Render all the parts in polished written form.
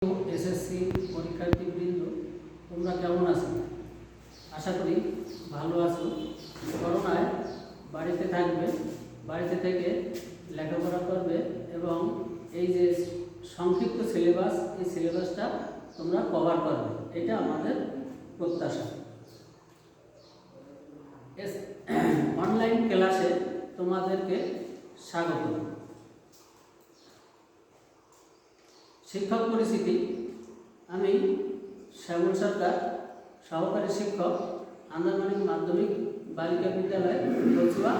SSC পরীক্ষার্থীবৃন্দ, তোমরা কেমন আছো? আশা করি ভালো আছো। করোনায় বাড়িতে থাকবে, বাড়িতে থেকে লেখাপড়া করবে এবং এই যে সংক্ষিপ্ত সিলেবাস, এই সিলেবাসটা তোমরা কভার করবে, এটা আমাদের প্রত্যাশা। অনলাইন ক্লাসে তোমাদেরকে স্বাগত। শিক্ষক পরিচিতি, আমি শ্যামল সরকার, সহকারী শিক্ষক, আন্দারমানিক মাধ্যমিক বালিকা বিদ্যালয়, কচুয়া,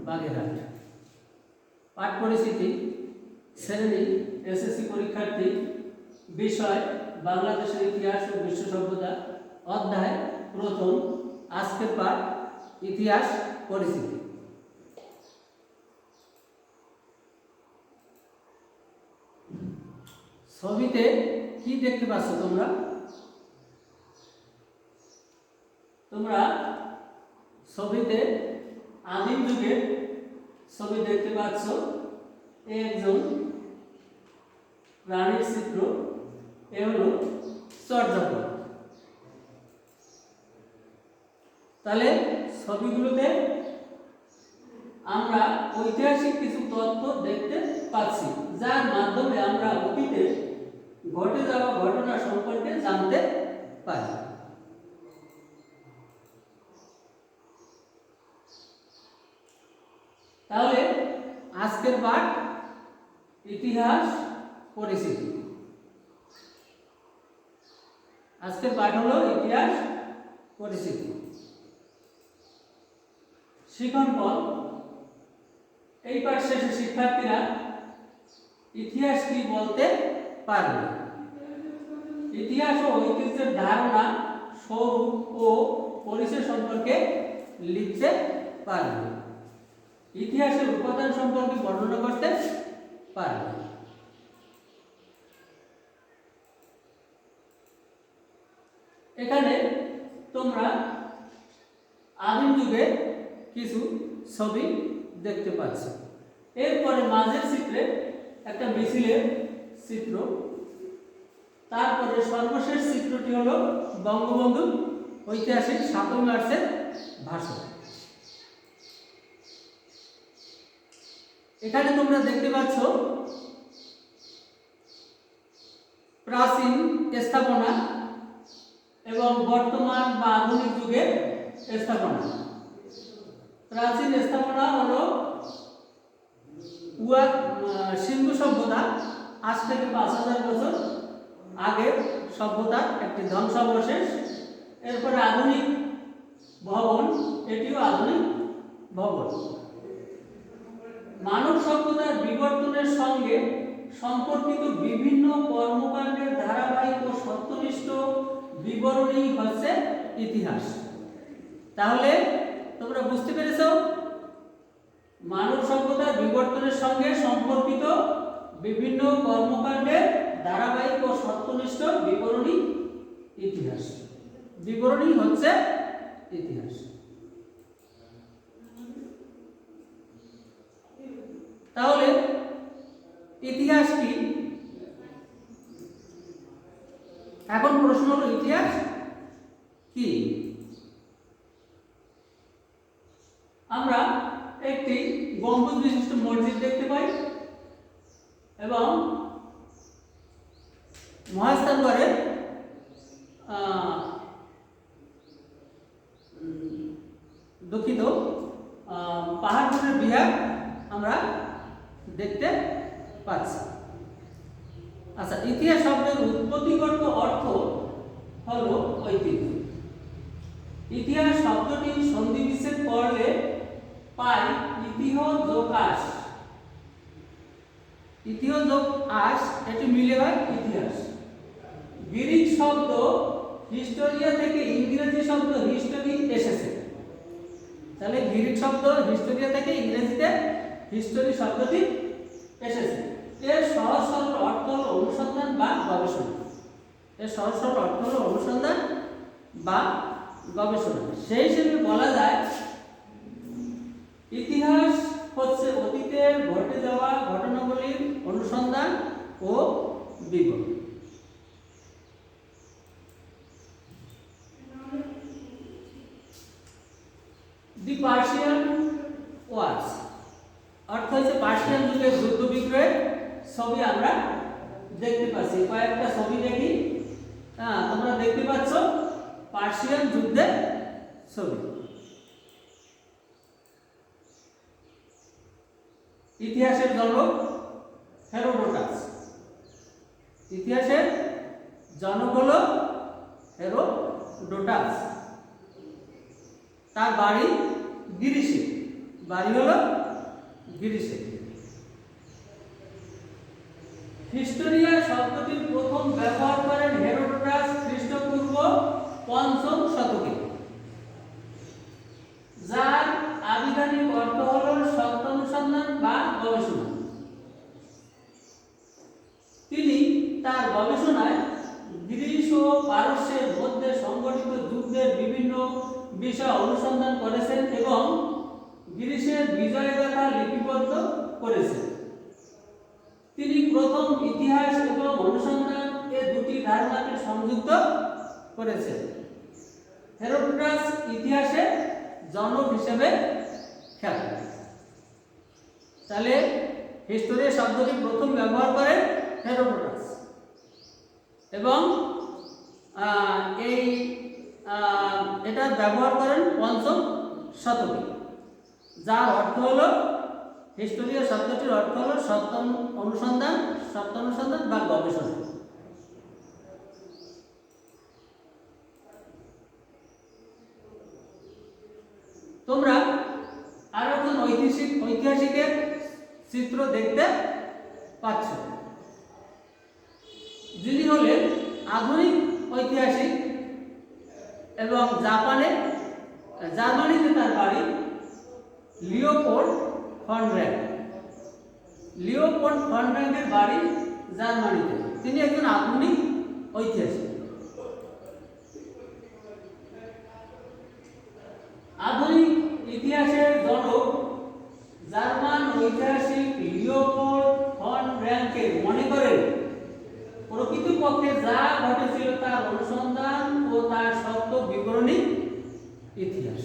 বাগেরহাট। পাঠ পরিচিতি, শ্রেণী এসএসসি পরীক্ষার্থী, বিষয় বাংলাদেশের ইতিহাস ও বিশ্ব সভ্যতা, অধ্যায় প্রথম, আজকের পাঠ ইতিহাস পরিচিতি। ছবিতে কি দেখতে পাচ্ছ তোমরা? ছবিতে আদিম যুগের ছবি দেখতে পাচ্ছ। একজন রানীর চিত্র, এ হলো চর্যাপদ। তাহলে ছবিগুলোতে আমরা ঐতিহাসিক কিছু তথ্য দেখতে পাচ্ছি, যার মাধ্যমে আমরা অতীতে ঘটে যাওয়া ঘটনা সম্পর্কে জানতে পারি। তাহলে আজকের পাঠ ইতিহাস পরিচিতি। আজকের পাঠ হলো ইতিহাস পরিচিতি। শিখন ফল। এই পাঠ শেষে শিক্ষার্থীরা ইতিহাস কি বলতে পারবে, ইতিহাস ও ঐতিহ্যের ধারণা, স্বরূপ ও পরিচয় সম্পর্কে লিখতে পারবে, ইতিহাসের উপাদান সম্পর্কে বর্ণনা করতে পারবে। এখানে তোমরা আদিম যুগে কিছু ছবি দেখতে পাচ্ছ। এরপরে মাঝের চিত্রে একটা মিছিলের চিত্র, তারপরে সর্বশেষ চিত্রটি হলো বঙ্গবন্ধু ঐতিহাসিক 7 মার্চের ভাষণ। এখানে তোমরা দেখতে পাচ্ছ প্রাচীন স্থাপনা এবং বর্তমান বা আধুনিক যুগের স্থাপনা। প্রাচীন স্থাপনা হলো সিন্ধু সভ্যতা, আজ থেকে 5000 বছর আগের সভ্যতার একটি ধ্বংসাবশেষ। এরপরে আধুনিক ভবন, এটিও আধুনিক ভবন। মানব সভ্যতার বিবর্তনের সঙ্গে সম্পর্কিত বিভিন্ন কর্মকাণ্ডের ধারাবাহিক ও সত্যনিষ্ঠ বিবরণী হচ্ছে ইতিহাস। তাহলে তোমরা বুঝতে পেরেছো, মানব সভ্যতার বিবর্তনের সঙ্গে সম্পর্কিত বিভিন্ন কর্মকাণ্ডের ধারাবাহিক ও সত্যনিষ্ঠ বিবরণী ইতিহাস। বিবরণী হচ্ছে ইতিহাস। তাহলে ইতিহাস কি? এখন প্রশ্ন হলো ইতিহাস কি? আমরা একটি গম্বুজ বিশিষ্ট মসজিদ দেখতে পাই এবং মহাস্থানগড়ের দুঃখিত পাহাড়পুরের বিহার আমরা দেখতে পাচ্ছি। আচ্ছা, ইতিহাস শব্দের উৎপত্তিগত অর্থ হলো ঐতিহ্য। ইতিহাস শব্দটি সন্ধি বিচ্ছেদ করলে পাই ইতিহ যোগ আস। ইতিহ যোগ আস, এটি মিলে হয় ইতিহাস। গ্রিক শব্দ হিস্টোরিয়া থেকে ইংরেজি শব্দ হিস্টোরি এসেছে। তাহলে গ্রিক শব্দ হিস্টোরিয়া থেকে ইংরেজিতে হিস্টোরি শব্দটি এসেছে। এর সহজ সরল অর্থ হলো অনুসন্ধান বা গবেষণা। এর সহজ সরল অর্থ হলো অনুসন্ধান বা গবেষণা। সেই হিসেবে বলা যায় ইতিহাস হচ্ছে অতীতে ঘটে যাওয়া ঘটনাগুলির অনুসন্ধান ও বিবরণ। পার্সিয়ান ওয়ার্স অর্থ হচ্ছে পার্সিয়ান যুগের যুদ্ধ বিগ্রহের ছবি আমরা দেখতে পাচ্ছি। কয়েকটা ছবি দেখি। তোমরা দেখতে পাচ্ছ পার্সিয়ান যুদ্ধের ছবি। ইতিহাসের জনক হেরোডোটাস। ইতিহাসের জনক হলো হেরোডোটাস। তার বাড়ি গ্রিসে। বাড়ি হলো গ্রিসে। হিস্টোরিয়া শব্দটির প্রথম ব্যবহার করেন হেরোডোটাস খ্রিস্টপূর্ব ৫ম শতকে, যার আবিধানিক অর্থ হল সত্য অনুসন্ধান বা গবেষণা। তিনি তার গবেষণায় গ্রিস ও পারস্যের মধ্যে সংঘটিত যুদ্ধের বিভিন্ন বিষয় অনুসন্ধান করেছেন এবং গ্রিসের বিজয়গাথা লিপিবদ্ধ করেছেন। তিনি প্রথম ইতিহাস এবং অনুসন্ধান এই দুটি ধারণাকে সংযুক্ত করেছেন। হেরোডোটাস ইতিহাসের জনক হিসেবে খ্যাত। তাহলে হিস্টোরিয়া শব্দটি প্রথম ব্যবহার করেন হেরোডোটাস এবং এটা ব্যবহার করেন ৫ম শতকে, যার অর্থ হলো হিস্টোরিয়া শব্দটির অর্থ হলো সত্য অনুসন্ধান বা গবেষণা। তোমরা আর একজন ঐতিহাসিকের চিত্র দেখতে পাচ্ছ, যিনি হলেন আধুনিক ঐতিহাসিক এবং জার্মানিতে তার বাড়ি Leopold von Ranke. Leopold von র্যাঙ্কের বাড়ি জার্মানিতে। তিনি একজন আধুনিক ঐতিহাসিক। আধুনিক ইতিহাসের জনক জার্মান ঐতিহাসিক লিওপোল্ড ফন র্যাঙ্কে মনে করেন প্রকৃতপক্ষে যা ঘটেছিল তার অনুসন্ধান ও তার সত্য বিবরণী ইতিহাস।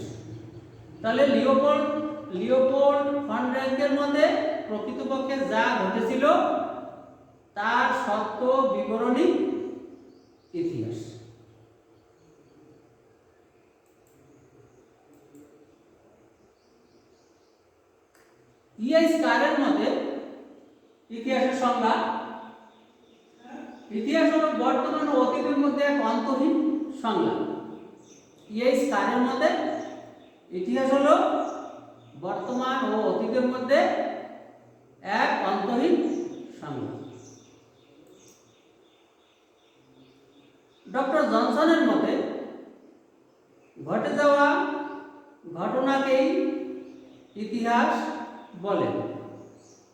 তাহলে লিওপোল্ড ফন র্যাঙ্কের মধ্যে প্রকৃতপক্ষে যা ঘটেছিল তার সত্য বিবরণী ইতিহাস। ইএস কারের মতে ইতিহাসের সংজ্ঞা: ইতিহাস হলো বর্তমান ও অতীতের মধ্যে এক অন্তহীন সংলাপ। ইএস কারের মতে ইতিহাস হলো বর্তমান ও অতীতের মধ্যে এক অন্তহীন সংলাপ। ডক্টর জনসনের মতে ঘটে যাওয়া ঘটনাকেই ইতিহাস বলেন।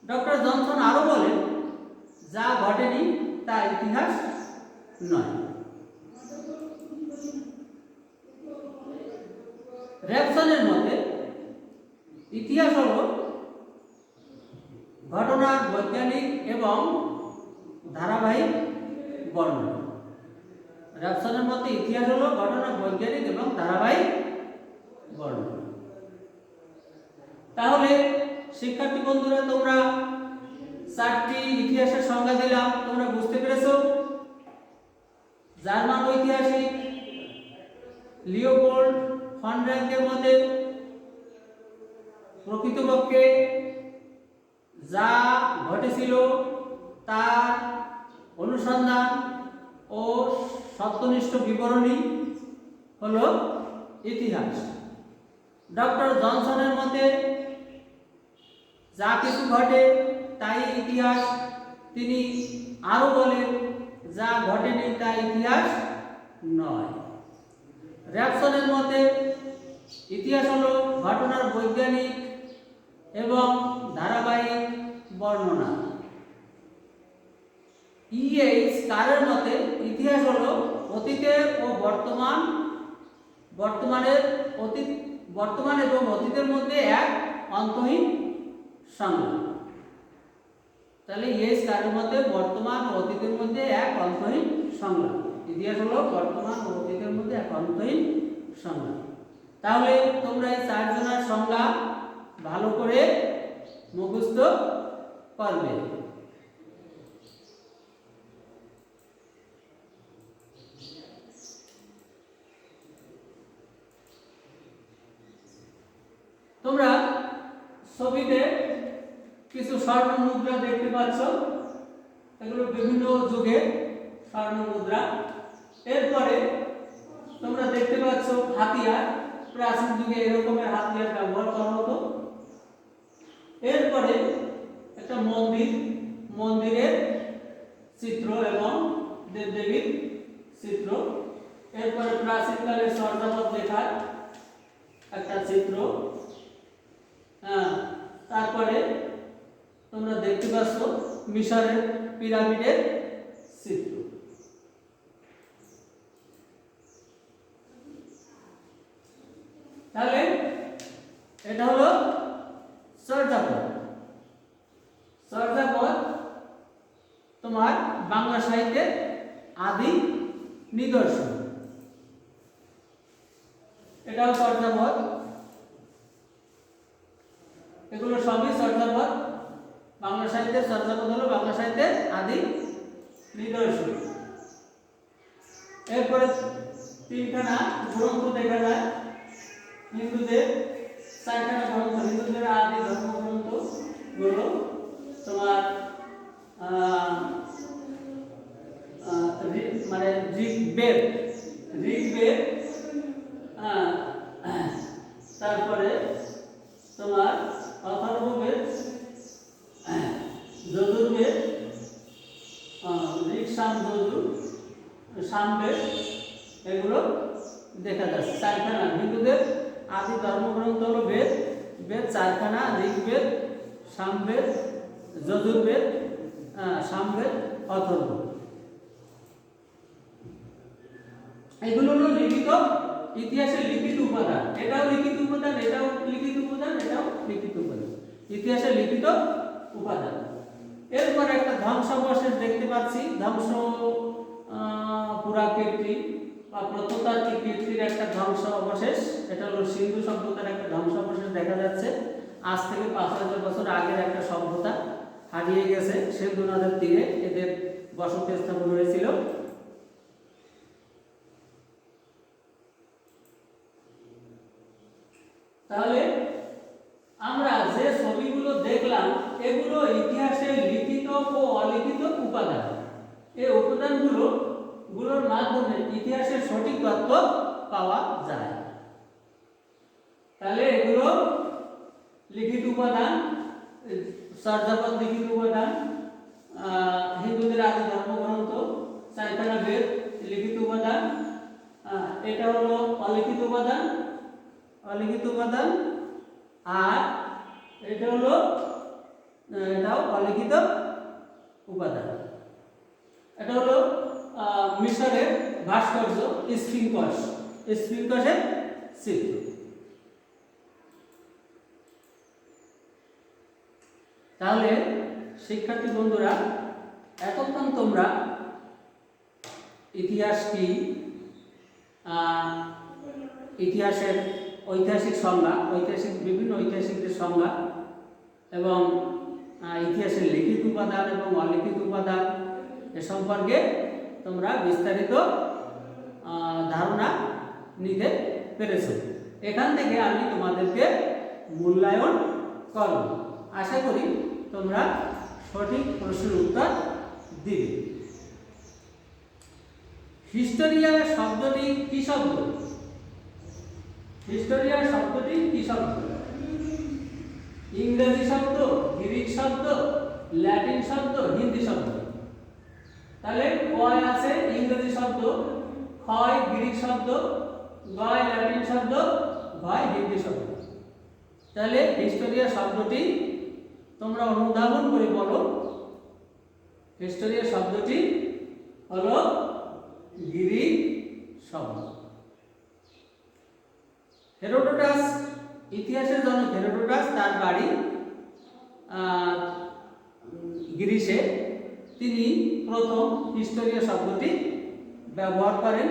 ডক্টর জনসন আরো বলেন, যা ঘটেনি তা ইতিহাস নয়। রেবসনের মতে ইতিহাস হলো ঘটনার বৈজ্ঞানিক এবং ধারাবাহিক বর্ণনা। রেবসনের মতে ইতিহাস হলো ঘটনার বৈজ্ঞানিক এবং ধারাবাহিক বর্ণনা। তাহলে শিক্ষার্থী বন্ধুরা, তোমরা 4টি ইতিহাসের সংজ্ঞা দিলাম, তোমরা বুঝতে পেরেছো? জার্মান ঐতিহাসিক লিওপোল্ড ফন র্যাঙ্কের মতে প্রকৃতপক্ষে যা ঘটেছিল তার অনুসন্ধান ও সত্যনিষ্ঠ বিবরণী হলো ইতিহাস। ডক্টর জনসনের মতে যা কিছু ঘটে তাই ইতিহাস। তিনি আরো বলেন, যা ঘটেনি তা ইতিহাস নয়। রেবসনের মতে ইতিহাস হলো ঘটনার বৈজ্ঞানিক এবং ধারাবাহিক বর্ণনা। ইএইচ কারের মতে ইতিহাস হলো অতীতের ও বর্তমান এবং অতীতের মধ্যে এক অন্তহীন সংলাপ। তাহলে ইএইচ কারের মতে বর্তমান ও অতীতের মধ্যে এক অন্তহীন সংলাপ। ইতিহাস হলো বর্তমান ও অতীতের মধ্যে এক অন্তহীন সংলাপ। তাহলে তোমরা এই চারজনের সংজ্ঞা ভালো করে মুখস্থ করবে। তোমরা ছবিতে কিছু স্বর্ণ মুদ্রা দেখতে পাচ্ছ, এগুলো বিভিন্ন যুগের স্বর্ণ মুদ্রা। এরপরে তোমরা দেখতে পাচ্ছ হাতিয়ার, প্রাচীন যুগে এরকমের হাতিয়ার ব্যবহার করা হতো। এরপরে একটা মন্দিরের চিত্র এবং দেবদেবীর চিত্র। এরপরে প্রাচীনকালের চর্যাপদ লেখার একটা চিত্র। তারপরে তোমরা দেখতে পাচ্ছ মিশরের পিরামিডের চিত্র। তাহলে এটা হলো চর্যাপদ। চর্যাপদ তোমার বাংলা সাহিত্যের আদি নিদর্শন। এটাও চর্যাপদ, এগুলো সবই চর্যাপদ। বাংলা সাহিত্যের চর্যাপদ হলো বাংলা সাহিত্যের আদি নিদর্শন। এরপরে তিনখানা গ্রন্থ দেখা যায় হিন্দুদের, চারখানা গ্রন্থ। হিন্দুদের আদি ধর্মগ্রন্থ গুলো তোমার মানে ঋগ্বেদ, তারপরে তোমার অথর্ববেদ, যজুর্বেদ, ঋক সাম যজুর, সামবেদ, এগুলো দেখা যাচ্ছে। চারখানা হিন্দুদের আদি ধর্মগ্রন্থ হলো বেদ, চারখানা, ঋগ্বেদ, সামবেদ, যজুর্বেদ, সামবেদ, অথর্ব। এগুলো হলো লিখিত ইতিহাসের লিখিত উপাদান। এটাও লিখিত উপাদান, এটাও লিখিত উপাদান, এটাও লিখিত উপাদান, ইতিহাসের লিখিত উপাদান। এরপর একটা ধ্বংসাবশেষ দেখতে পাচ্ছি, পুরাকীর্তি বা প্রত্নতাত্ত্বিক কীর্তির একটা ধ্বংস অবশেষ। এটা হলো সিন্ধু সভ্যতার একটা ধ্বংস অবশেষ দেখা যাচ্ছে। আজ থেকে 5000 বছর আগের একটা সভ্যতা হারিয়ে গেছে। সিন্ধু নদের তীরে এদের বসতি স্থাপন হয়েছিল। তাহলে আমরা যে ছবিগুলো দেখলাম এগুলো ইতিহাসের লিখিত ও অলিখিত উপাদান। এই উপাদানগুলোর মাধ্যমে ইতিহাসের সঠিক তথ্য পাওয়া যায়। তাহলে এগুলো লিখিত উপাদান, চর্যাপদ লিখিত উপাদান, হিন্দুদের আদি ধর্মগ্রন্থ, চারখানা বেদ লিখিত উপাদান, এটা হলো অলিখিত উপাদান, আর এটা হলো এটাও অলিখিত উপাদান। এটা হলো মিশরের ভাস্কর্য স্ফিংকসের চিত্র। তাহলে শিক্ষার্থী বন্ধুরা, এতক্ষণ তোমরা ইতিহাস কি, ইতিহাসের ঐতিহাসিক সংজ্ঞা, বিভিন্ন ঐতিহাসিকদের সংজ্ঞা এবং ইতিহাসের লিখিত উপাদান এবং অলিখিত উপাদান এ সম্পর্কে তোমরা বিস্তারিত ধারণা নিতে পেরেছ। এখান থেকে আমি তোমাদেরকে মূল্যায়ন করব। আশা করি তোমরা সঠিক প্রশ্নের উত্তর দিবে। হিস্টোরিয়া শব্দটি কি শব্দ? হিস্টোরিয়া শব্দটি কি শব্দ? ইংরেজি শব্দ, গ্রিক শব্দ, ল্যাটিন শব্দ, হিন্দি শব্দ? তাহলে কয় আছে ইংরেজি শব্দ, ক্ষয় গ্রিক শব্দ, গয় ল্যাটিন শব্দ, ভয় হিন্দি শব্দ। তাহলে হিস্টোরিয়া শব্দটি তোমরা অনুধাবন করে বলো। হিস্টোরিয়া শব্দটি হলো গ্রিক শব্দ। হেরোডোটাস, ইতিহাসের জনক হেরোডোটাস, তার বাড়ি গ্রিসে। তিনি প্রথম হিস্টোরিয়া শব্দটি ব্যবহার করেন।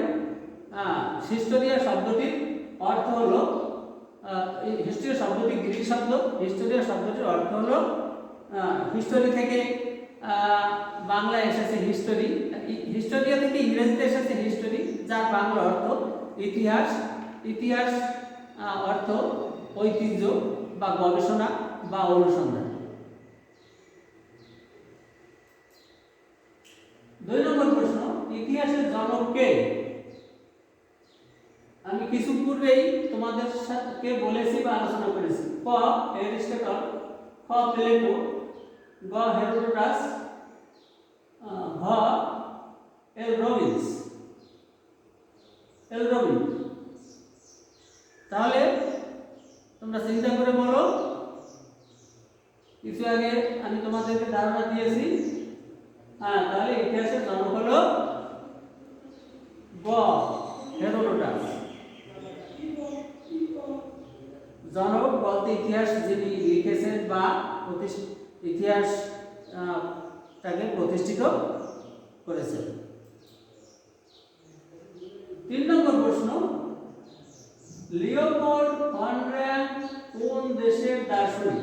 হিস্টোরিয়া শব্দটির অর্থ হলো হিস্টোরিয়া শব্দটি গ্রিক শব্দ। হিস্টোরিয়া শব্দটির অর্থ হলো হিস্টোরি থেকে বাংলায় এসেছে হিস্টোরি, হিস্টোরিয়া থেকে ইংরেজিতে এসেছে হিস্টোরি, যার বাংলা অর্থ ইতিহাস। ইতিহাস অর্থ ঐতিহ্য বা গবেষণা বা অনুসন্ধান। 2 নম্বর প্রশ্ন, ইতিহাসের জনক কে? আমি কিছু পূর্বেই তোমাদের সাথে বলেছি বা আলোচনা করেছি। ক অ্যারিস্টটল, খ প্লেটো, গ হেরোডোটাস, ঘ এল রবিন। তাহলে তোমরা চিন্তা করে বলো, কিছু আগে আমি তোমাদেরকে ধারণা দিয়েছি। তাহলে ইতিহাসের জনক হলো গ হেরোডোটাস। জনক বলতে ইতিহাস যিনি লিখেছেন বা ইতিহাস তাকে প্রতিষ্ঠিত করেছেন। 3 নম্বর প্রশ্ন, লিওপোল্ড ফন রাম্প কোন দেশের দার্শনিক?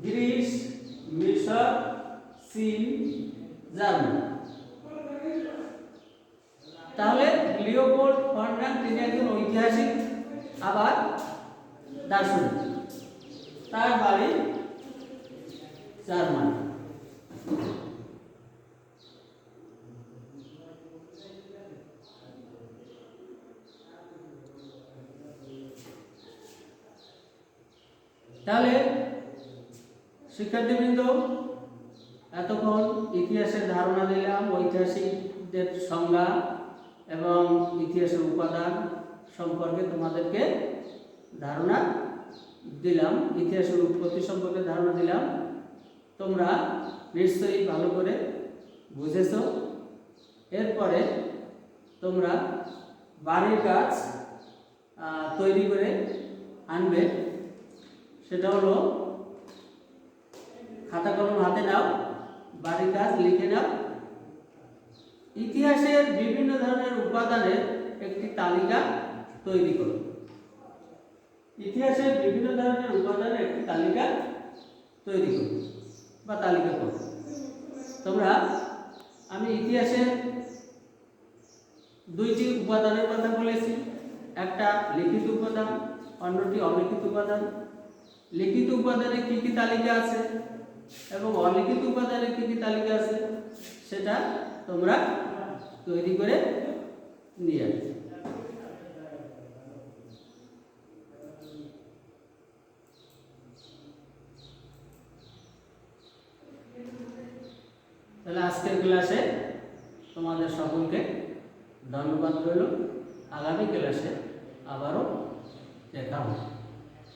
গ্রিস, মিশর, চীন, জার্মানি। তাহলে লিওপোল্ড ফন রাম্প তিনি একজন ঐতিহাসিক আবার দার্শনিক, তার বাড়ি জার্মানি। তাহলে শিক্ষার্থীবৃন্দ, এতক্ষণ ইতিহাসের ধারণা দিলাম, ঐতিহাসিকদের সংজ্ঞা এবং ইতিহাসের উপাদান সম্পর্কে তোমাদেরকে ধারণা দিলাম, ইতিহাসের উৎপত্তি সম্পর্কে ধারণা দিলাম। তোমরা নিশ্চয়ই ভালো করে বুঝেছো। এরপরে তোমরা বাড়ির কাজ তৈরি করে আনবে। সেটা হলো খাতা কলম হাতে নাও, বাড়ির কাজ লিখে নাও। ইতিহাসের বিভিন্ন ধরনের উপাদানের একটি তালিকা তৈরি করো। ইতিহাসের বিভিন্ন ধরনের উপাদানের একটি তালিকা তৈরি করো বা তালিকা করো। তোমরা, আমি ইতিহাসের 2টি উপাদানের কথা বলেছি, একটা লিখিত উপাদান, অন্যটি অলিখিত উপাদান। লিখিত উপাদানে কি কি তালিকা আছে এবং অলিখিত উপাদানে কি কি তালিকা আছে সেটা তোমরা তৈরি করে নিয়ে আসবে। তাহলে আজকের ক্লাসে তোমাদের সকলকে ধন্যবাদ রইল। আগামী ক্লাসে আবারও দেখা হবে।